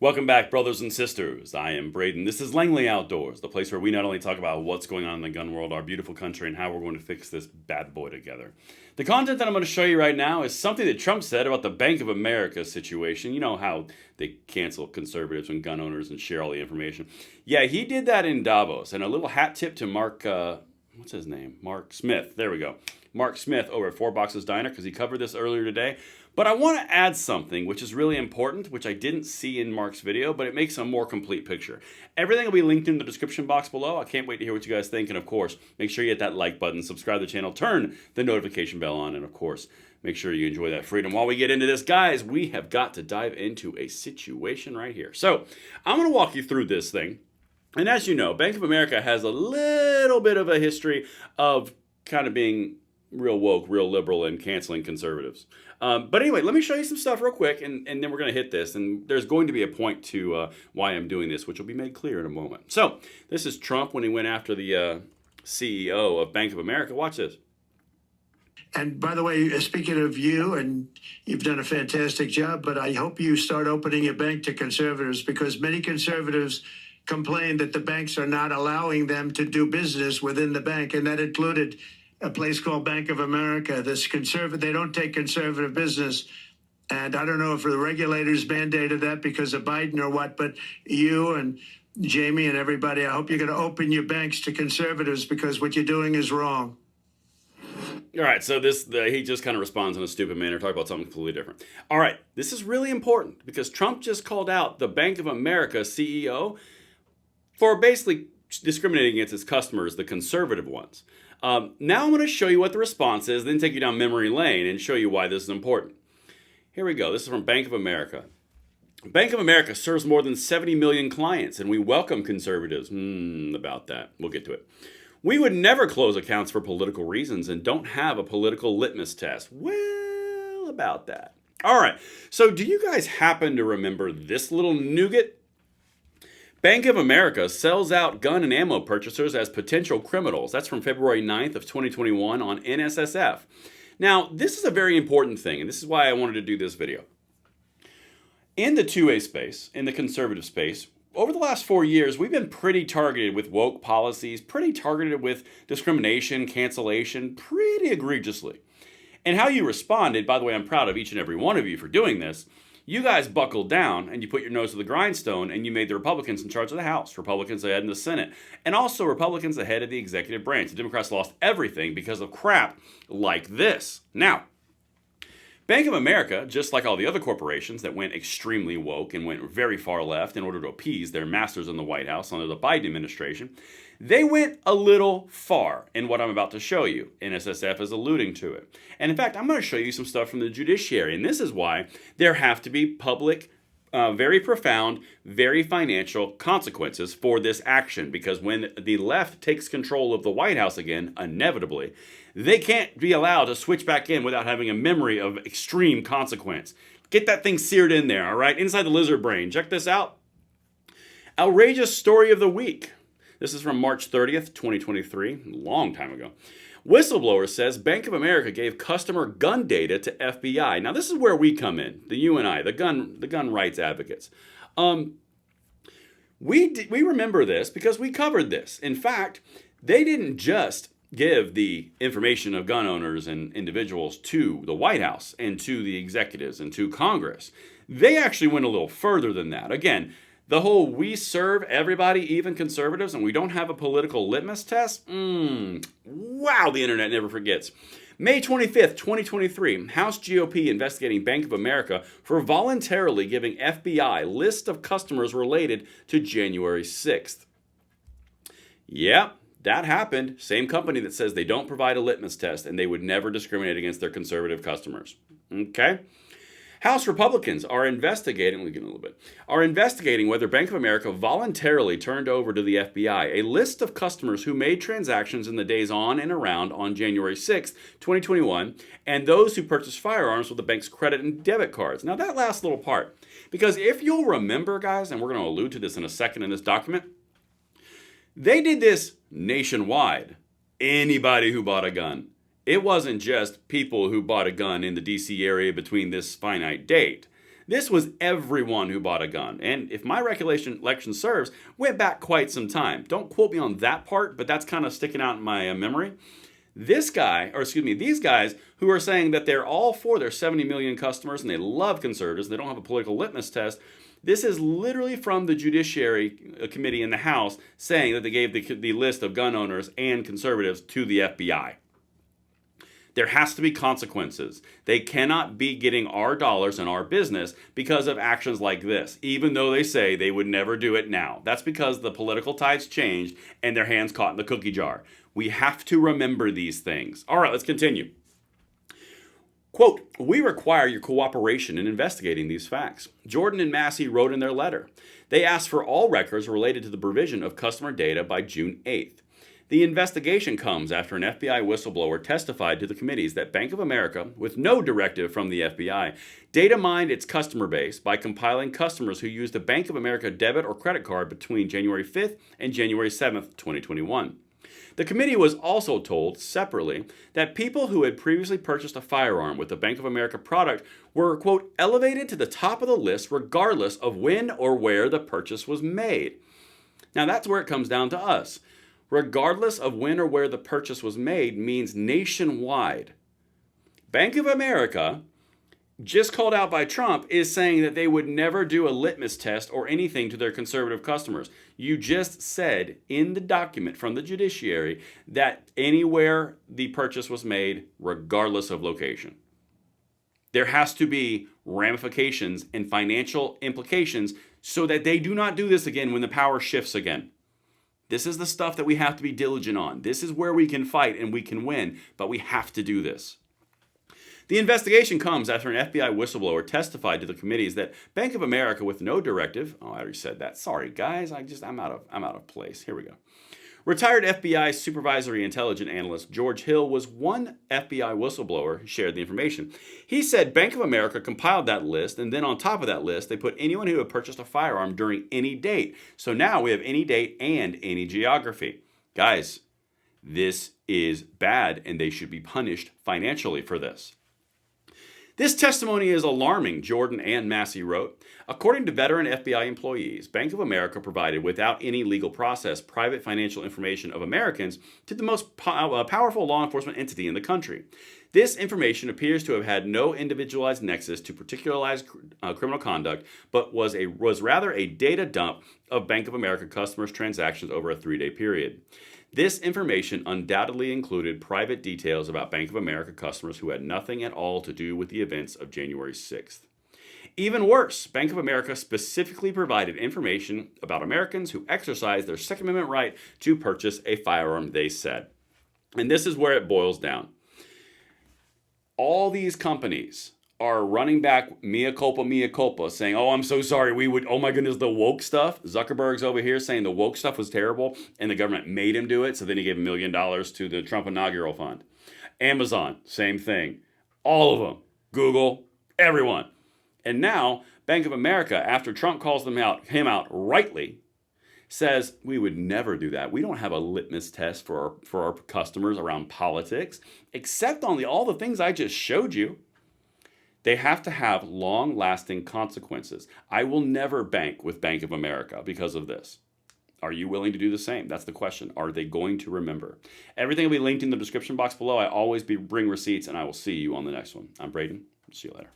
Welcome back, brothers and sisters. I am Braden. This is Langley Outdoors, the place where we not only talk about what's going on in the gun world, our beautiful country, and how we're going to fix this bad boy together. The content that I'm going to show you right now is something that Trump said about the Bank of America situation. You know how they cancel conservatives and gun owners and share all the information. Yeah, he did that in Davos. And a little hat tip to Mark, what's his name? Mark Smith. There we go. Mark Smith over at Four Boxes Diner, because he covered this earlier today. But I want to add something which is really important, which I didn't see in Mark's video, but it makes a more complete picture. Everything will be linked in the description box below. I can't wait to hear what you guys think. And of course, make sure you hit that like button, subscribe to the channel, turn the notification bell on, and of course, make sure you enjoy that freedom. While we get into this, guys, we have got to dive into a situation right here. So I'm going to walk you through this thing. And as you know, Bank of America has a little bit of a history of kind of being real woke, real liberal, and canceling conservatives. But anyway, let me show you some stuff real quick, and then we're going to hit this. And there's going to be a point to why I'm doing this, which will be made clear in a moment. So this is Trump when he went after the CEO of Bank of America. Watch this. And by the way, speaking of you, and you've done a fantastic job, but I hope you start opening your bank to conservatives, because many conservatives complain that the banks are not allowing them to do business within the bank, and that included a place called Bank of America. They don't take conservative business. And I don't know if the regulators mandated that because of Biden or what, but you and Jamie and everybody, I hope you're going to open your banks to conservatives, because what you're doing is wrong. All right, so he just kind of responds in a stupid manner, talk about something completely different. All right, this is really important because Trump just called out the Bank of America CEO for basically discriminating against his customers, the conservative ones. Now I'm going to show you what the response is, then take you down memory lane and show you why this is important. Here we go. This is from Bank of America. Bank of America serves more than 70 million clients, and we welcome conservatives. About that. We'll get to it. We would never close accounts for political reasons and don't have a political litmus test. Well, about that. All right. So do you guys happen to remember this little nougat? Bank of America sells out gun and ammo purchasers as potential criminals. That's from February 9th of 2021 on NSSF. Now, this is a very important thing, and this is why I wanted to do this video. In the 2A space, in the conservative space, over the last 4 years, we've been pretty targeted with woke policies, pretty targeted with discrimination, cancellation, pretty egregiously. And how you responded, by the way, I'm proud of each and every one of you for doing this. You guys buckled down and you put your nose to the grindstone and you made the Republicans in charge of the House, Republicans ahead in the Senate, and also Republicans ahead of the executive branch. The Democrats lost everything because of crap like this. Now, Bank of America, just like all the other corporations that went extremely woke and went very far left in order to appease their masters in the White House under the Biden administration, they went a little far in what I'm about to show you. NSSF is alluding to it. And in fact, I'm going to show you some stuff from the judiciary. And this is why there have to be public, very profound, very financial consequences for this action. Because when the left takes control of the White House again, inevitably, they can't be allowed to switch back in without having a memory of extreme consequence. Get that thing seared in there, all right? Inside the lizard brain. Check this out. Outrageous story of the week. This is from March 30th, 2023, a long time ago. Whistleblower says Bank of America gave customer gun data to FBI. Now, this is where we come in, the you and I, the gun rights advocates. We remember this because we covered this. In fact, they didn't just give the information of gun owners and individuals to the White House and to the executives and to Congress. They actually went a little further than that. Again, the whole we serve everybody, even conservatives, and we don't have a political litmus test? Wow, the internet never forgets. May 25th, 2023, House GOP investigating Bank of America for voluntarily giving FBI list of customers related to January 6th. Yep, that happened. Same company that says they don't provide a litmus test and they would never discriminate against their conservative customers. Okay? House Republicans are investigating whether Bank of America voluntarily turned over to the FBI a list of customers who made transactions in the days on and around on January 6th, 2021, and those who purchased firearms with the bank's credit and debit cards. Now, that last little part, because if you'll remember, guys, and we're going to allude to this in a second in this document, they did this nationwide. Anybody who bought a gun. It wasn't just people who bought a gun in the D.C. area between this finite date. This was everyone who bought a gun. And if my recollection serves, went back quite some time. Don't quote me on that part, but that's kind of sticking out in my memory. These guys who are saying that they're all for their 70 million customers and they love conservatives, they don't have a political litmus test. This is literally from the Judiciary Committee in the House saying that they gave the list of gun owners and conservatives to the FBI. There has to be consequences. They cannot be getting our dollars and our business because of actions like this, even though they say they would never do it now. That's because the political tides changed and their hands caught in the cookie jar. We have to remember these things. All right, let's continue. Quote, we require your cooperation in investigating these facts. Jordan and Massey wrote in their letter. They asked for all records related to the provision of customer data by June 8th. The investigation comes after an FBI whistleblower testified to the committees that Bank of America, with no directive from the FBI, data mined its customer base by compiling customers who used a Bank of America debit or credit card between January 5th and January 7th, 2021. The committee was also told separately that people who had previously purchased a firearm with a Bank of America product were, quote, elevated to the top of the list regardless of when or where the purchase was made. Now that's where it comes down to us. Regardless of when or where the purchase was made means nationwide. Bank of America, just called out by Trump, is saying that they would never do a litmus test or anything to their conservative customers. You just said in the document from the judiciary that anywhere the purchase was made, regardless of location. There has to be ramifications and financial implications so that they do not do this again when the power shifts again. This is the stuff that we have to be diligent on. This is where we can fight and we can win, but we have to do this. The investigation comes after an FBI whistleblower testified to the committees that Bank of America, with no directive, I already said that. Sorry guys, I'm out of place. Here we go. Retired FBI supervisory intelligence analyst George Hill was one FBI whistleblower who shared the information. He said Bank of America compiled that list, and then on top of that list, they put anyone who had purchased a firearm during any date. So now we have any date and any geography. Guys, this is bad, and they should be punished financially for this. This testimony is alarming, Jordan and Massey wrote. According to veteran FBI employees, Bank of America provided, without any legal process, private financial information of Americans to the most powerful law enforcement entity in the country. This information appears to have had no individualized nexus to particularized criminal conduct, but was rather a data dump of Bank of America customers' transactions over a 3-day period. This information undoubtedly included private details about Bank of America customers who had nothing at all to do with the events of January 6th. Even worse, Bank of America specifically provided information about Americans who exercised their Second Amendment right to purchase a firearm, they said. And this is where it boils down. All these companies are running back mea culpa, saying, oh, I'm so sorry, oh my goodness, the woke stuff. Zuckerberg's over here saying the woke stuff was terrible and the government made him do it, so then he gave $1 million to the Trump inaugural fund. Amazon, same thing. All of them. Google, everyone. And now, Bank of America, after Trump calls him out rightly, says we would never do that. We don't have a litmus test for our customers around politics, except on all the things I just showed you. They have to have long-lasting consequences. I will never bank with Bank of America because of this. Are you willing to do the same? That's the question. Are they going to remember? Everything will be linked in the description box below. I always bring receipts, and I will see you on the next one. I'm Braden. See you later.